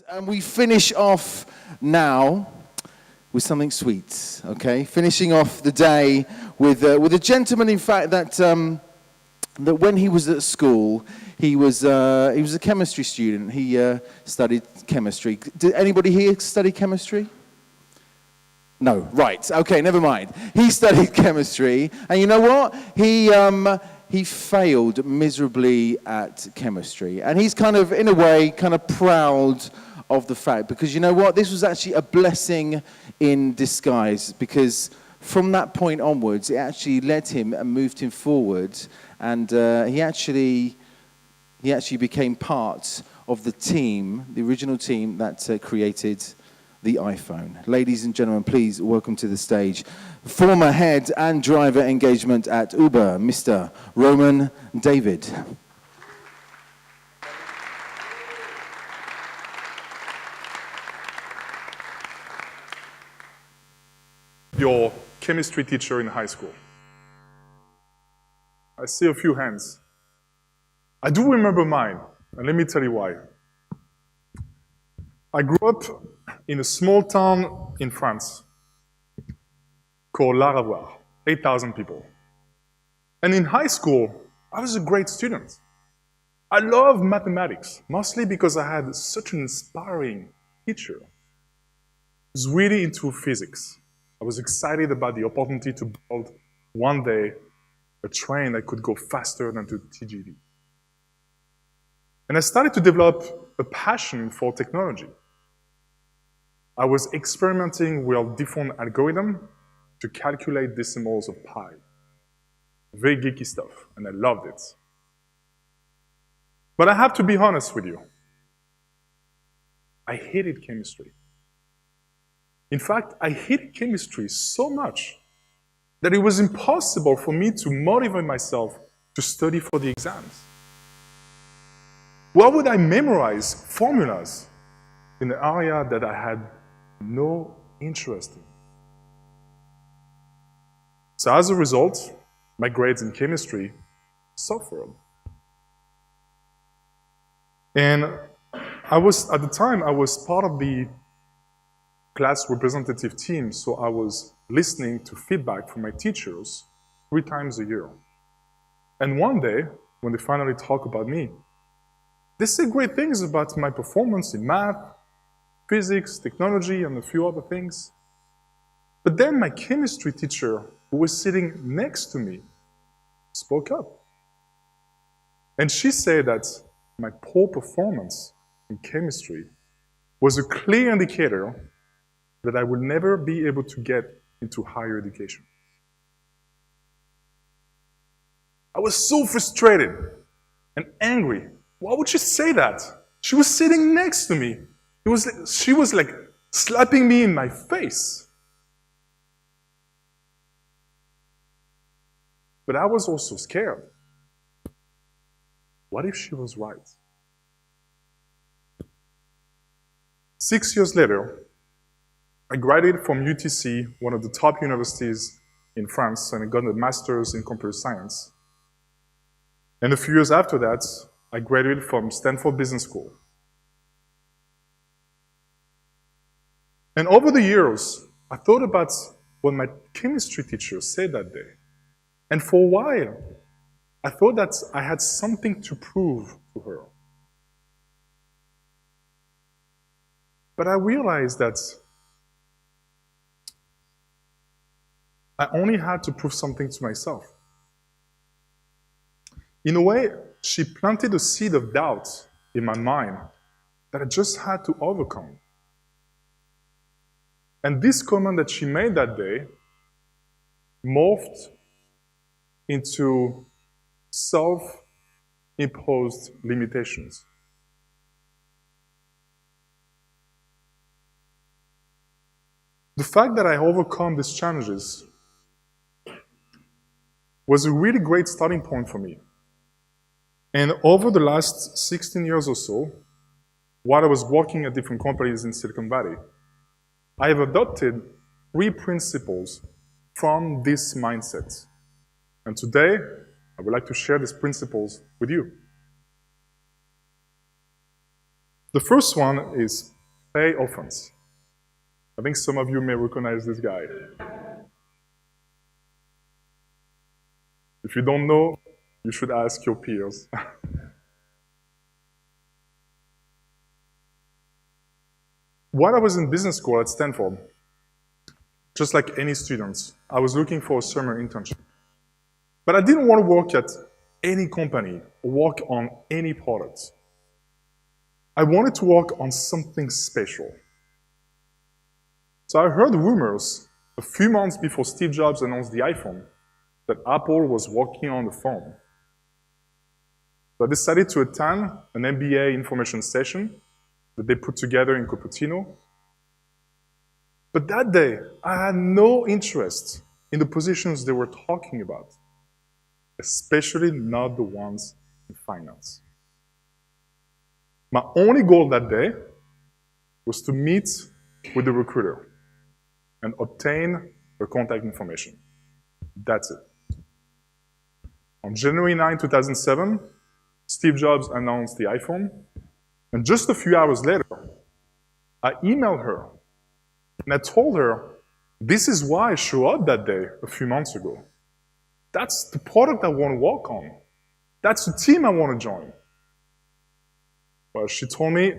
And we finish off now with something sweet, okay? Finishing off the day with a gentleman, in fact, that when he was at school, he was a chemistry student. He studied chemistry. Did anybody here study chemistry? No, right. Okay, never mind. He studied chemistry, and you know what? He failed miserably at chemistry, and he's kind of, in a way, kind of proud of the fact, because you know what? This was actually a blessing in disguise, because from that point onwards, it actually led him and moved him forward, and he actually became part of the team, the original team that created the iPhone. Ladies and gentlemen, please welcome to the stage former head and driver engagement at Uber, Mr. Romain David. Your chemistry teacher in high school. I see a few hands. I do remember mine, and let me tell you why. I grew up in a small town in France called La Ravoire, 8,000 people. And in high school, I was a great student. I loved mathematics, mostly because I had such an inspiring teacher. I was really into physics. I was excited about the opportunity to build one day a train that could go faster than the TGV. And I started to develop a passion for technology. I was experimenting with different algorithms to calculate decimals of pi. Very geeky stuff, and I loved it. But I have to be honest with you. I hated chemistry. In fact, I hated chemistry so much that it was impossible for me to motivate myself to study for the exams. Why would I memorize formulas in an area that I had no interest in? So as a result, my grades in chemistry suffered. And at the time, I was part of the class representative team, so I was listening to feedback from my teachers 3 times a year. And one day, when they finally talk about me, they say great things about my performance in math, physics, technology, and a few other things. But then my chemistry teacher, who was sitting next to me, spoke up. And she said that my poor performance in chemistry was a clear indicator that I would never be able to get into higher education. I was so frustrated and angry. Why would she say that? She was sitting next to me. She was like slapping me in my face. But I was also scared. What if she was right? 6 years later, I graduated from UTC, one of the top universities in France, and I got a master's in computer science. And a few years after that, I graduated from Stanford Business School. And over the years, I thought about what my chemistry teacher said that day. And for a while, I thought that I had something to prove to her. But I realized that I only had to prove something to myself. In a way, she planted a seed of doubt in my mind that I just had to overcome. And this comment that she made that day morphed into self-imposed limitations. The fact that I overcome these challenges was a really great starting point for me. And over the last 16 years or so, while I was working at different companies in Silicon Valley, I have adopted 3 principles from this mindset. And today, I would like to share these principles with you. The first one is pay offense. I think some of you may recognize this guy. If you don't know, you should ask your peers. While I was in business school at Stanford, just like any students, I was looking for a summer internship. But I didn't want to work at any company or work on any product. I wanted to work on something special. So I heard rumors a few months before Steve Jobs announced the iPhone that Apple was working on the phone. So I decided to attend an MBA information session that they put together in Cupertino. But that day, I had no interest in the positions they were talking about, especially not the ones in finance. My only goal that day was to meet with the recruiter and obtain her contact information. That's it. On January 9, 2007, Steve Jobs announced the iPhone, and just a few hours later, I emailed her and I told her, this is why I showed up that day a few months ago. That's the product I want to work on. That's the team I want to join. Well, she told me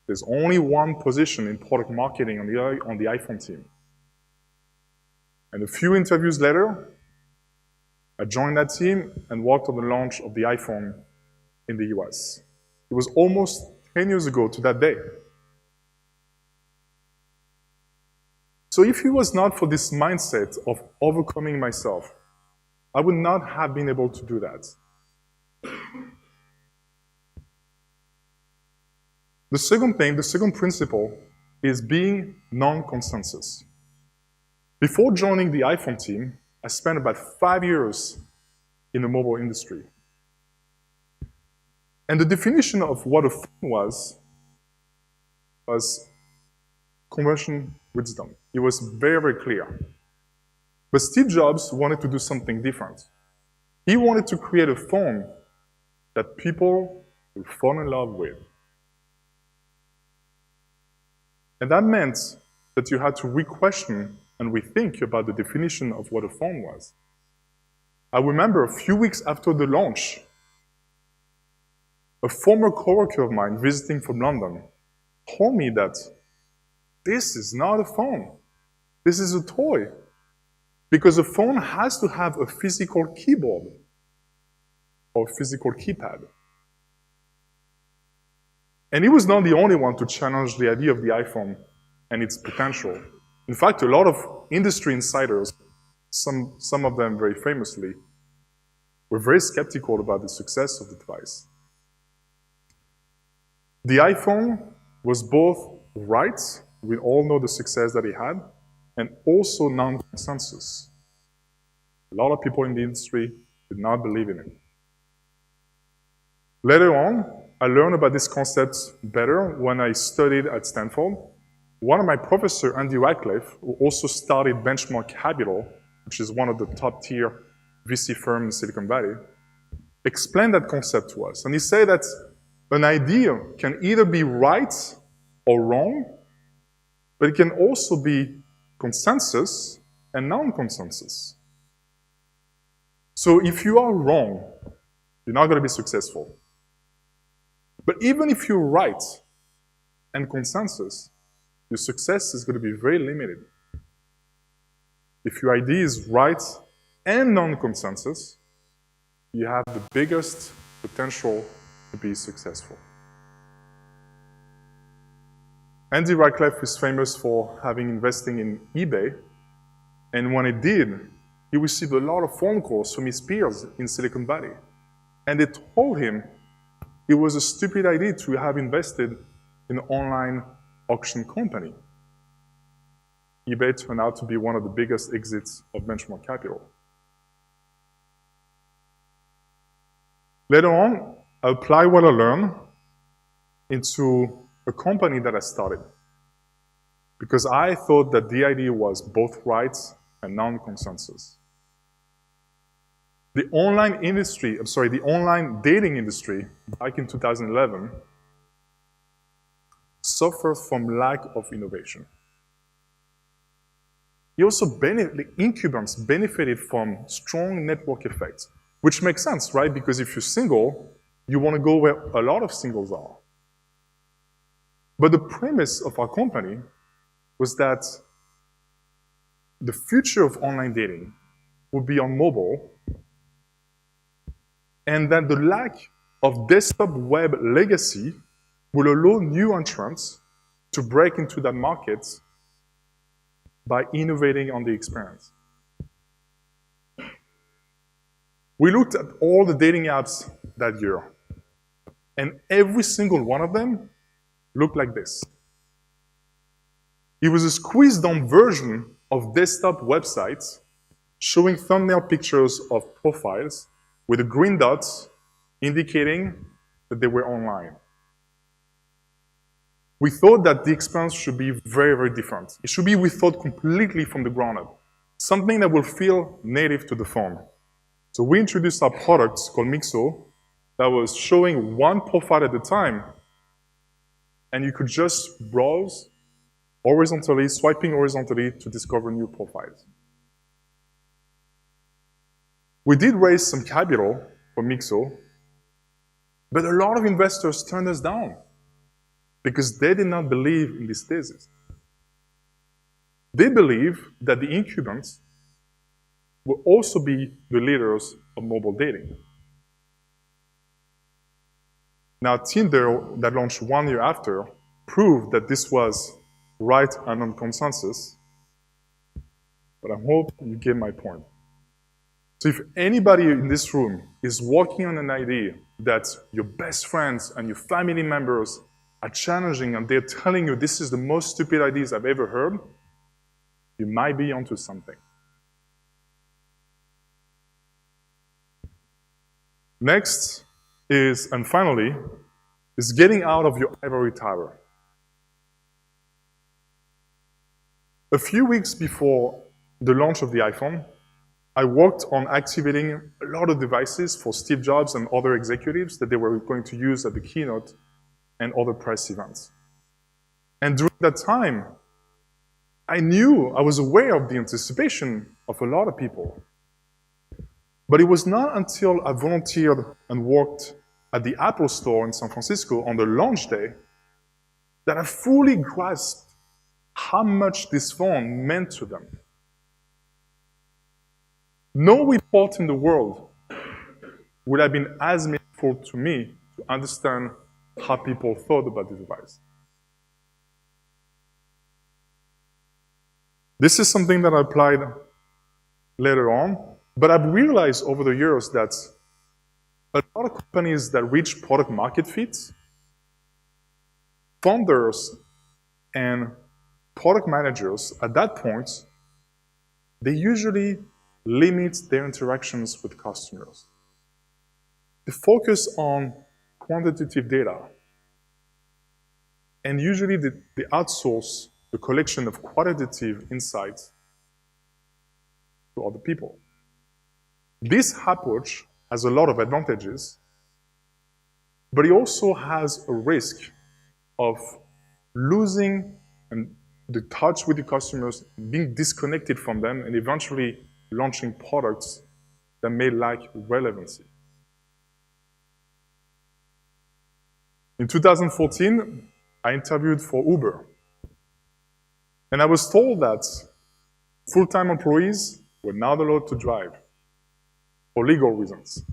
there's only one position in product marketing on the iPhone team. And a few interviews later, I joined that team and worked on the launch of the iPhone in the US. It was almost 10 years ago to that day. So if it was not for this mindset of overcoming myself, I would not have been able to do that. The second principle is being non-consensus. Before joining the iPhone team, I spent about 5 years in the mobile industry. And the definition of what a phone was conversion wisdom. It was very, very clear. But Steve Jobs wanted to do something different. He wanted to create a phone that people would fall in love with. And that meant that you had to re-question and rethink about the definition of what a phone was. I remember a few weeks after the launch, a former coworker of mine visiting from London told me that this is not a phone. This is a toy. Because a phone has to have a physical keyboard or physical keypad. And he was not the only one to challenge the idea of the iPhone and its potential. In fact, a lot of industry insiders, some of them very famously, were very skeptical about the success of the device. The iPhone was both right, we all know the success that it had, and also non-consensus. A lot of people in the industry did not believe in it. Later on, I learned about this concept better when I studied at Stanford. One of my professors, Andy Radcliffe, who also started Benchmark Capital, which is one of the top-tier VC firms in Silicon Valley, explained that concept to us. And he said that an idea can either be right or wrong, but it can also be consensus and non-consensus. So if you are wrong, you're not going to be successful. But even if you're right and consensus, your success is going to be very limited. If your idea is right and non-consensus, you have the biggest potential to be successful. Andy Radcliffe is famous for having investing in eBay, and when he did, he received a lot of phone calls from his peers in Silicon Valley. And they told him it was a stupid idea to have invested in an online auction company. eBay turned out to be one of the biggest exits of Benchmark Capital. Later on, I applied what I learned into a company that I started, because I thought that the idea was both right and non-consensus. The online dating industry, back in 2011, suffered from lack of innovation. The incumbents benefited from strong network effects, which makes sense, right? Because if you're single, you want to go where a lot of singles are. But the premise of our company was that the future of online dating would be on mobile, and that the lack of desktop web legacy will allow new entrants to break into that market by innovating on the experience. We looked at all the dating apps that year, and every single one of them looked like this. It was a squeezed-down version of desktop websites showing thumbnail pictures of profiles with the green dots indicating that they were online. We thought that the experience should be very, very different. It should be rethought completely from the ground up, something that will feel native to the phone. So we introduced our product called Mixo that was showing one profile at a time, and you could just browse horizontally, swiping horizontally to discover new profiles. We did raise some capital for Mixo, but a lot of investors turned us down because they did not believe in this thesis. They believe that the incumbents will also be the leaders of mobile dating. Now, Tinder, that launched 1 year after, proved that this was right and on consensus, but I hope you get my point. So if anybody in this room is working on an idea that your best friends and your family members are challenging and they're telling you this is the most stupid ideas I've ever heard, you might be onto something. Next is, and finally, is getting out of your ivory tower. A few weeks before the launch of the iPhone, I worked on activating a lot of devices for Steve Jobs and other executives that they were going to use at the keynote and other press events. And during that time, I was aware of the anticipation of a lot of people. But it was not until I volunteered and worked at the Apple store in San Francisco on the launch day that I fully grasped how much this phone meant to them. No report in the world would have been as meaningful to me to understand how people thought about the device. This is something that I applied later on, but I've realized over the years that a lot of companies that reach product market fit, founders and product managers at that point, they usually limit their interactions with customers. They focus on quantitative data, and usually they outsource the collection of qualitative insights to other people. This approach has a lot of advantages, but it also has a risk of losing the touch with the customers, being disconnected from them, and eventually launching products that may lack relevancy. In 2014, I interviewed for Uber. And I was told that full-time employees were not allowed to drive for legal reasons.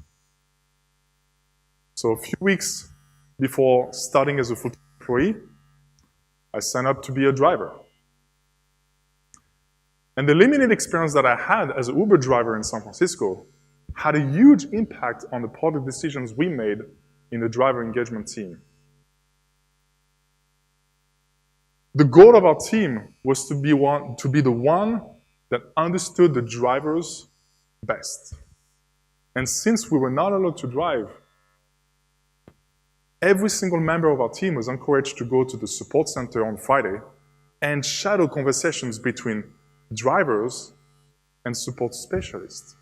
So a few weeks before starting as a full-time employee, I signed up to be a driver. And the limited experience that I had as an Uber driver in San Francisco had a huge impact on the product decisions we made in the driver engagement team. The goal of our team was to be the one that understood the drivers best. And since we were not allowed to drive, every single member of our team was encouraged to go to the support center on Friday and shadow conversations between drivers and support specialists.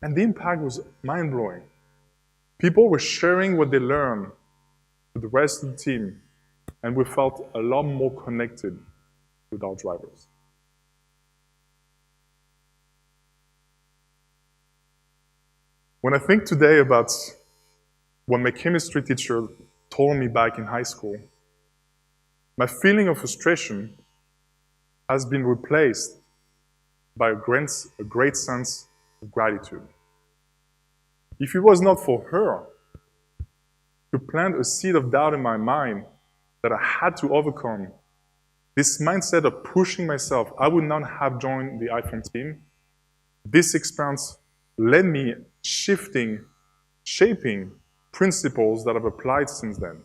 And the impact was mind-blowing. People were sharing what they learned to the rest of the team, and we felt a lot more connected with our drivers. When I think today about what my chemistry teacher told me back in high school, my feeling of frustration has been replaced by a great sense of gratitude. If it was not for her to plant a seed of doubt in my mind that I had to overcome, this mindset of pushing myself, I would not have joined the iPhone team. This experience led me shaping principles that I've applied since then.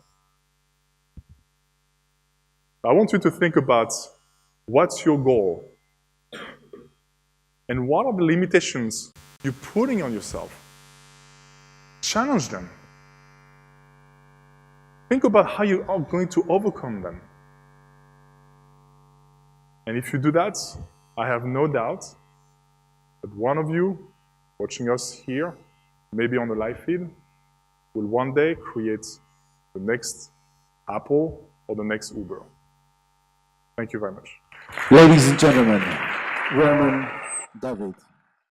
I want you to think about what's your goal and what are the limitations you're putting on yourself. Challenge them. Think about how you are going to overcome them. And if you do that, I have no doubt that one of you watching us here, maybe on the live feed, will one day create the next Apple or the next Uber. Thank you very much. Ladies and gentlemen, Romain David.